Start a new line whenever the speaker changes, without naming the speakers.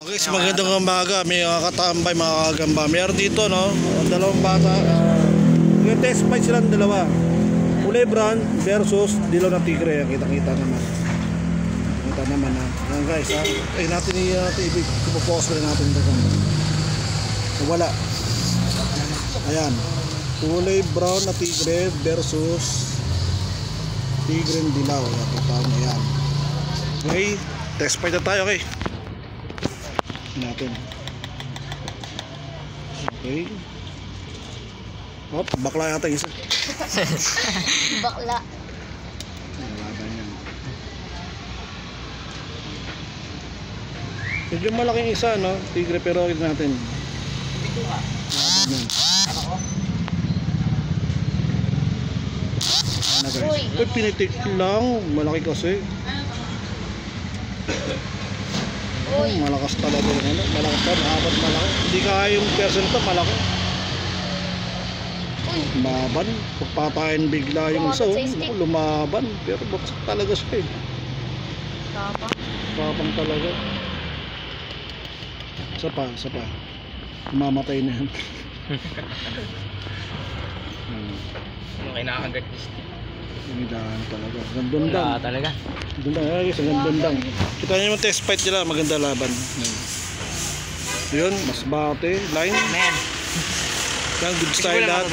Okay, so magandang umaga, may katambay, mga kagamba. Meron dito, no, dalawang bata. Yung test fight silang dalawa. Kulay brown versus dilaw na tigre. Kita-kita naman. Kita naman, ha. Ayan guys, ha. Ay, natin ipopost na natin ito. Wala. Ayan. Kulay brown na tigre versus tigre dilaw. Kita mo yan. Okay, test fight na tayo, okay. Natin. Okay. Hop, bakla yata isa.
Bakla.
Nalaban yan. Medyo malaking isa, no? Tigre, pero ito natin. Nalaban yan. Ano guys? Uy, pinitik lang. Malaki kasi. Malakas talaga yung ano. Malakas pa, mahabat malaki. Hindi kaya yung person to, malaki. Lumaban. Pagpatayin bigla yung isa. Lumaban. Pero baksak talaga siya eh. Tapang talaga. Isa pa. Mamatay na yan.
Yung kinakagat ni Steve.
Gandaan talaga. Gandundang.
Wala talaga.
Gandundang. Ay, isang gandundang. Kita nyo yung test fight nila. Maganda laban. Yun, mas bate. Line.
Man.
Yan, good style lahat.